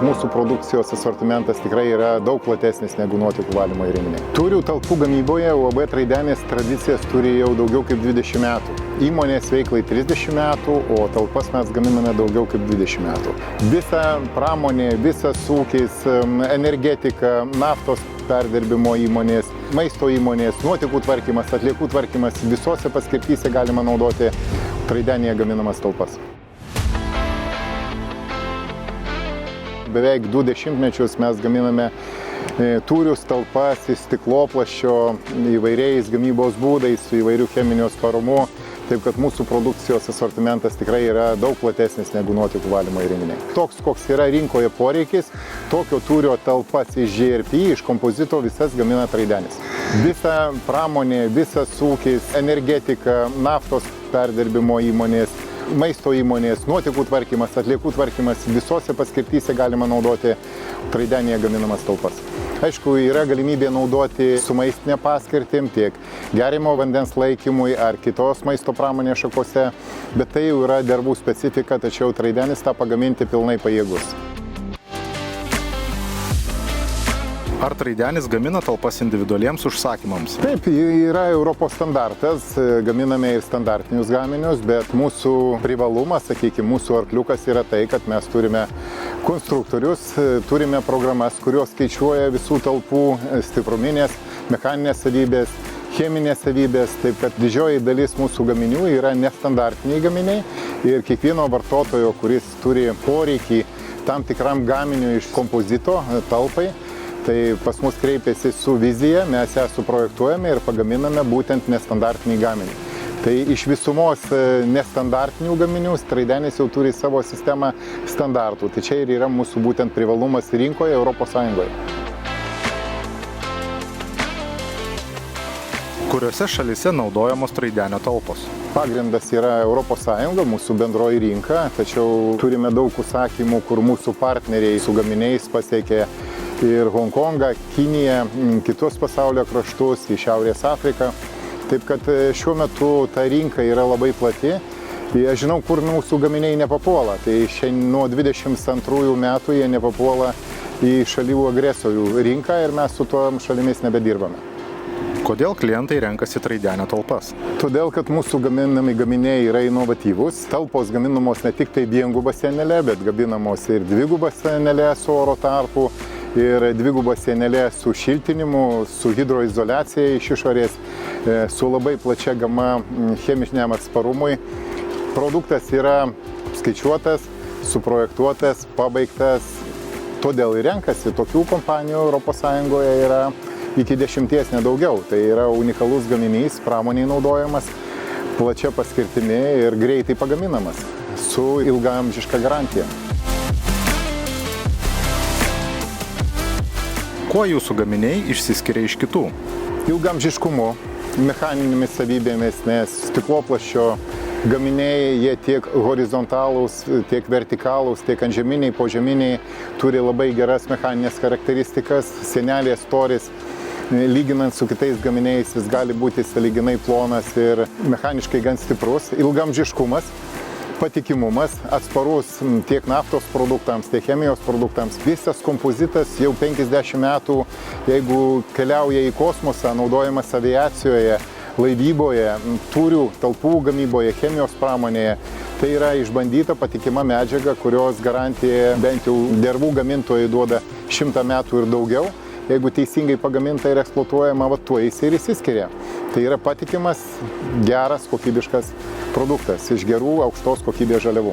Mūsų produkcijos asortimentas tikrai yra daug platesnis negu nuotekų valymo įrenginiai. Turių talpų gamyboje UAB Traidenis tradicijas turi jau daugiau kaip 20 metų. Įmonės veiklai 30 metų, o talpas mes gaminame daugiau kaip 20 metų. Visa pramonė, visas ūkis, energetika, naftos perdirbimo įmonės, maisto įmonės, nuotekų tvarkymas, atliekų tvarkymas, visose paskirtyse galima naudoti Traidenyje gaminamas talpas. Beveik 2 dešimtmečius mes gaminame tūrius, talpas iš stikloplaščio įvairiais gamybos būdais, su įvairių cheminių atsparumu. Taip kad mūsų produkcijos asortimentas tikrai yra daug platesnis negu nuotekų valymo įrenginiai. Toks, koks yra rinkoje poreikis, tokio tūrio talpas iš GRP, iš kompozito visas gamina Traidenis. Visa pramonė, visas ūkis, energetika, naftos perdirbimo įmonės, maisto įmonės, nuotekų tvarkymas, atliekų tvarkymas, visose paskirtyse galima naudoti Traidenyje gaminamas talpas. Aišku, yra galimybė naudoti su maistinė paskirtim tiek geriamo vandens laikymui ar kitos maisto pramonės šakose, bet tai jau yra darbų specifika, tačiau Traidenis tą pagaminti pilnai pajėgus. Ar Traidenis gamina talpas individualiems užsakymams? Taip, yra Europos standartas, gaminame ir standartinius gaminius, bet mūsų privalumas, sakykime, mūsų arkliukas yra tai, kad mes turime konstruktorius, turime programas, kurios skaičiuoja visų talpų stipruminės, mechaninės savybės, cheminės savybės, taip kad didžioji dalis mūsų gaminių yra nestandartiniai gaminiai ir kiekvieno vartotojo, kuris turi poreikį tam tikram gaminiui iš kompozito talpai, tai pas mus kreipiasi su vizija, mes ją suprojektuojame ir pagaminame būtent nestandartinį gaminį. Tai iš visumos nestandartinių gaminių Traidenis jau turi savo sistemą standartų. Tai čia ir yra mūsų būtent privalumas rinkoje Europos Sąjungoje. Kuriuose šalyse naudojamos Traidenio talpos? Pagrindas yra Europos Sąjunga, mūsų bendroji rinka, tačiau turime daug užsakymų, kur mūsų partneriai su gaminiais pasiekė ir Honkongą, Kiniją, kitus pasaulio kraštus, į Šiaurės Afriką. Taip kad šiuo metu ta rinka yra labai plati. Aš žinau, kur mūsų gaminiai nepapuola. Tai šiandien nuo 22 metų jie nepapuola į šalių agresorių rinką ir mes su tom šalimis nebedirbame. Kodėl klientai renkasi Traidenio talpas? Todėl, kad mūsų gaminami gaminiai yra inovatyvūs. Talpos gaminamos ne tik tai viengubą sienelę, bet gaminamos ir dvigubą sienelę su oro tarpu, ir dvigubą sienelę su šiltinimu, su hidroizoliacija iš išorės, su labai plačia gama cheminiam atsparumui. Produktas yra skaičiuotas, suprojektuotas, pabaigtas, todėl ir renkasi. Tokių kompanijų Europos Sąjungoje yra iki 10 nedaugiau. Tai yra unikalus gaminys, pramoniai naudojamas, plačia paskirtimi ir greitai pagaminamas, su ilgaamžiška garantija. Kuo jūsų gaminiai išsiskiria iš kitų? Ilgaamžiškumu, mechaninėmis savybėmis, nes stikloplaščio gaminiai, jie tiek horizontalūs, tiek vertikalūs, tiek antžeminiai, požeminiai, turi labai geras mechaninės charakteristikas, sienelės storis, lyginant su kitais gaminiais, jis gali būti sąlyginai plonas ir mechaniškai gan stiprus. Ilgaamžiškumas, patikimumas, atsparus tiek naftos produktams, tiek chemijos produktams. Visas kompozitas jau 50 metų, jeigu keliauja į kosmosą, naudojamas aviacijoje, laivyboje, tūrių, talpų gamyboje, chemijos pramonėje. Tai yra išbandyta patikima medžiaga, kurios garantija bent jau dervų gamintojai duoda 100 metų ir daugiau. Jeigu teisingai pagaminta ir eksploatuojama, tuo jis ir išsiskiria. Tai yra patikimas, geras, kokybiškas produktas iš gerų, aukštos kokybės žaliavų.